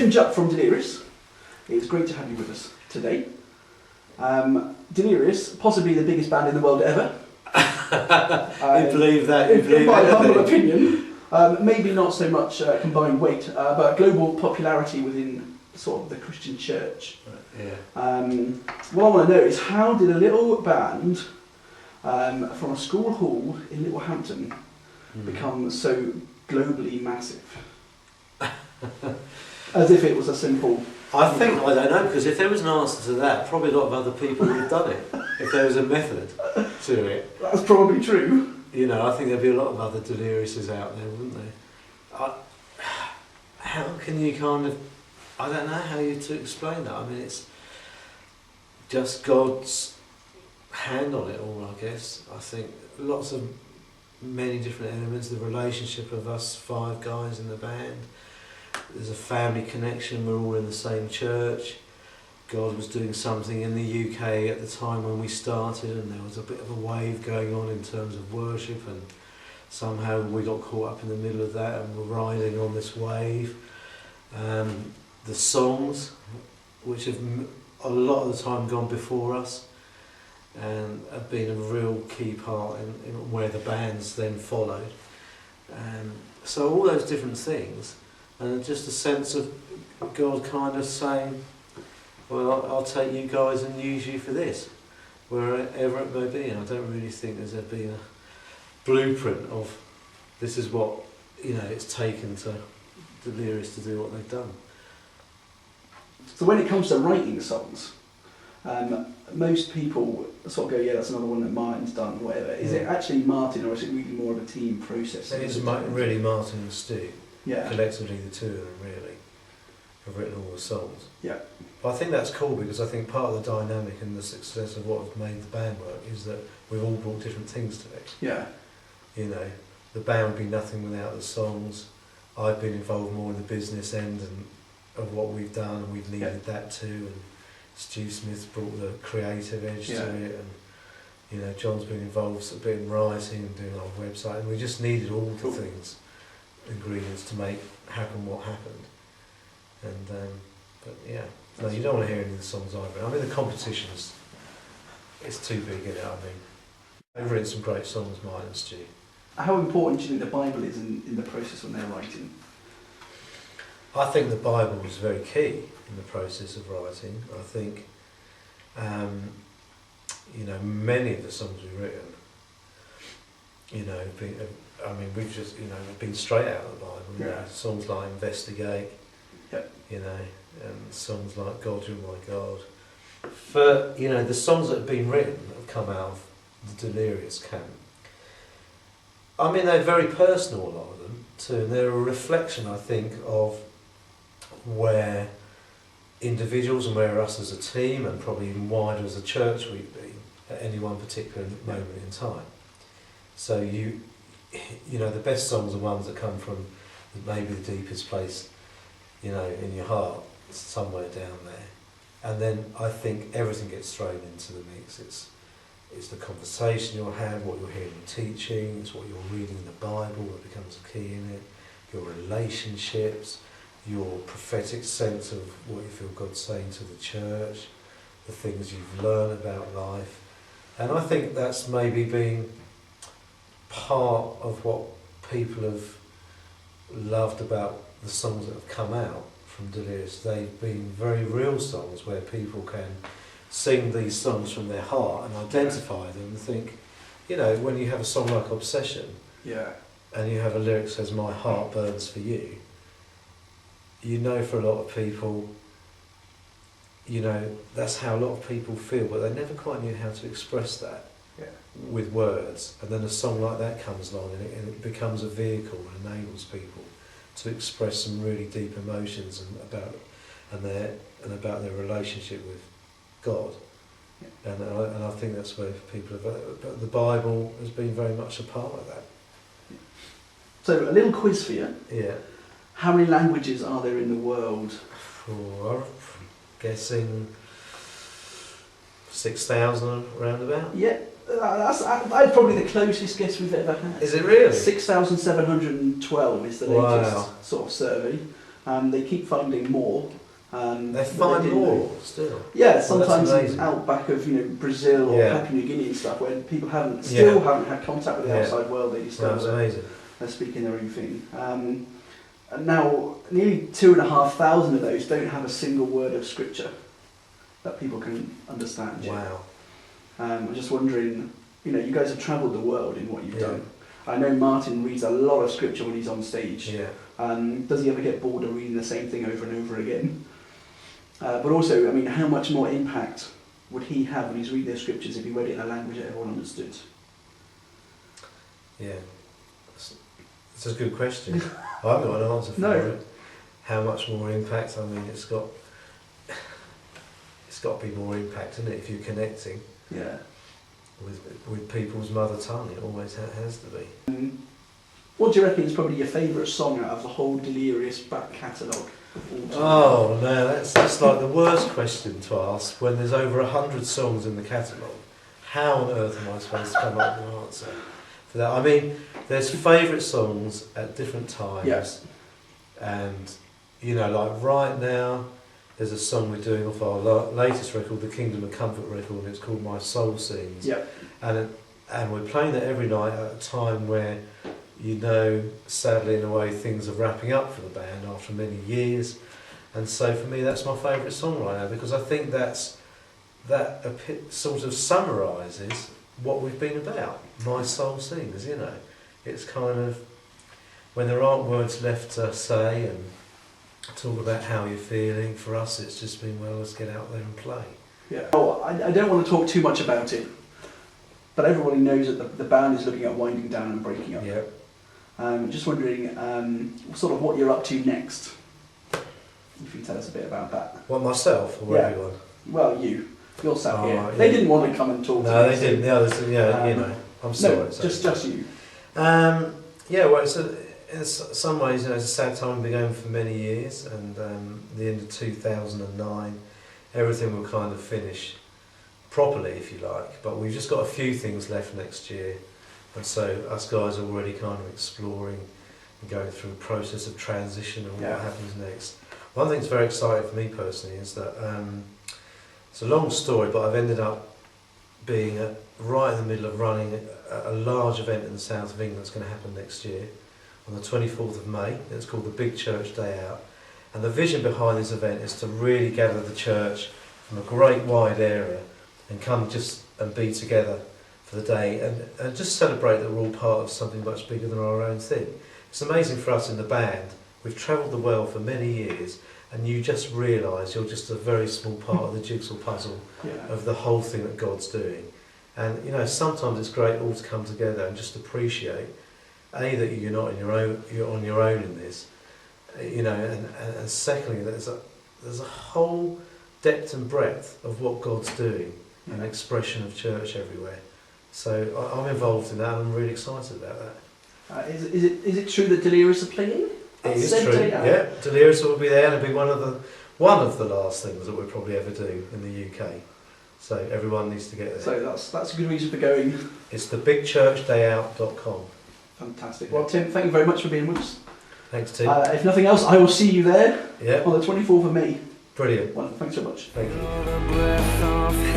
Tim Jupp from Delirious. It's great to have you with us today. Delirious, possibly the biggest band in the world ever. You believe that? In my humble opinion, maybe not so much combined weight, but global popularity within sort of the Christian church. Yeah. What I want to know is, how did a little band from a school hall in Littlehampton become so globally massive? As if it was a simple... I don't know, because if there was an answer to that, probably a lot of other people would have done it. If there was a method to it. That's probably true. You know, I think there'd be a lot of other Deliriouses out there, wouldn't there? How can you kind of... I don't know how to explain that. I mean, it's just God's hand on it all, I guess. I think many different elements, the relationship of us 5 guys in the band. There's a family connection, we're all in the same church. God was doing something in the UK at the time when we started, and there was a bit of a wave going on in terms of worship, and somehow we got caught up in the middle of that and we're riding on this wave. The songs, which have a lot of the time gone before us and have been a real key part in where the bands then followed. So all those different things, and just a sense of God kind of saying, well, I'll take you guys and use you for this, wherever it may be. And I don't really think there's ever been a blueprint of this is what, it's taken to Delirious to do what they've done. So when it comes to writing songs, most people sort of go, yeah, that's another one that Martin's done, whatever. Is it actually Martin, or is it really more of a team process? It is really Martin and Stu. Yeah. Collectively, the two of them really have written all the songs. Yeah. But I think that's cool, because I think part of the dynamic and the success of what has made the band work is that we've all brought different things to it. Yeah. The band would be nothing without the songs. I've been involved more in the business end of what we've done, and we've needed that too. And Stu Smith's brought the creative edge to it, and John's been involved a bit in writing and doing our website, and we just needed all the things, ingredients to make happen what happened. And but yeah, no, you don't want to hear any of the songs either. I mean, the competition it's too big in it. I mean, they've written some great songs, Martin and Stu. How important do you think the Bible is in the process when they're writing? I think the Bible is very key in the process of writing. I think, many of the songs we've written, we've just, been straight out of the Bible. Yeah. Songs like Investigate, Yep. And songs like God, You're My God. For, the songs that have been written that have come out of the Delirious camp, I mean, they're very personal, a lot of them, too, and they're a reflection, I think, of where individuals and where us as a team, and probably even wider as a church, we've been at any one particular moment in time. So the best songs are ones that come from maybe the deepest place, in your heart, somewhere down there. And then I think everything gets thrown into the mix. It's the conversation you'll have, what you're hearing in teaching, it's what you're reading in the Bible that becomes a key in it, your relationships, your prophetic sense of what you feel God's saying to the church, the things you've learned about life. And I think that's maybe been part of what people have loved about the songs that have come out from Delirious. They've been very real songs where people can sing these songs from their heart and identify them and think, when you have a song like Obsession, and you have a lyric that says, my heart burns for you, for a lot of people, that's how a lot of people feel, but they never quite knew how to express that with words. And then a song like that comes along, and it becomes a vehicle and enables people to express some really deep emotions and about their relationship with God. And I think that's where people have, but the Bible has been very much a part of that. So a little quiz for you. Yeah. How many languages are there in the world? I'm guessing 6,000 around about. Yeah, that's probably the closest guess we've ever had. Is it really? 6,712 is the latest sort of survey. They keep finding more. They find more still. Yeah, sometimes amazing. out back of Brazil or Papua New Guinea and stuff, where people haven't had contact with the outside world. They just they're speaking their own thing. And now nearly 2,500 of those don't have a single word of scripture that people can understand yet. Wow. I'm just wondering, you guys have travelled the world in what you've done. I know Martin reads a lot of scripture when he's on stage. Yeah. Does he ever get bored of reading the same thing over and over again? But also, how much more impact would he have when he's reading the scriptures if he read it in a language that everyone understood? Yeah. It's a good question. I haven't got an answer for it. How much more impact? It's got to be more impact, isn't it? If you're connecting with people's mother tongue, it always has to be. What do you reckon is probably your favourite song out of the whole Delirious back catalogue? Oh no, that's like the worst question to ask when there's over 100 songs in the catalogue. How on earth am I supposed to come up with an answer for that? There's favourite songs at different times, and like right now, there's a song we're doing off our latest record, the Kingdom of Comfort record, and it's called My Soul Sings. Yeah. And we're playing that every night at a time where, sadly in a way, things are wrapping up for the band after many years. And so for me, that's my favourite song right now, because I think that sort of summarises what we've been about. My Soul Sings, It's kind of, when there aren't words left to say and talk about how you're feeling, for us it's just been, let's get out there and play. Yeah. Oh, I don't want to talk too much about it, but everybody knows that the band is looking at winding down and breaking up. Yeah. Just wondering sort of what you're up to next. If you tell us a bit about that. Well, myself or everyone? Well, you're sat here. Yeah. They didn't want to come and talk to No, me. they didn't. The others, I'm sorry. No, just you. In some ways, it's a sad time. We've been going for many years, and the end of 2009, everything will kind of finish properly, if you like. But we've just got a few things left next year, and so us guys are already kind of exploring and going through a process of transition and what happens next. One thing that's very exciting for me personally is that it's a long story, but I've ended up being right in the middle of running a large event in the south of England that's going to happen next year on the 24th of May. It's called the Big Church Day Out, and the vision behind this event is to really gather the church from a great wide area and come just and be together for the day and just celebrate that we're all part of something much bigger than our own thing. It's amazing for us in the band. We've travelled the world for many years, and you just realise you're just a very small part of the jigsaw puzzle of the whole thing that God's doing. And sometimes it's great all to come together and just appreciate that you're not you're on your own in this, and secondly there's a whole depth and breadth of what God's doing, an expression of church everywhere. So I'm involved in that, and I'm really excited about that. Is it true that Delirious are playing? It is true. Yeah, Delirious will be there, and it'll be one of the last things that we'll probably ever do in the UK. So everyone needs to get there. So that's a good reason for going. It's thebigchurchdayout.com. Fantastic. Well, Tim, thank you very much for being with us. Thanks, Tim. If nothing else, I will see you there on the 24th of May. Brilliant. Well, thanks so much. Thank you.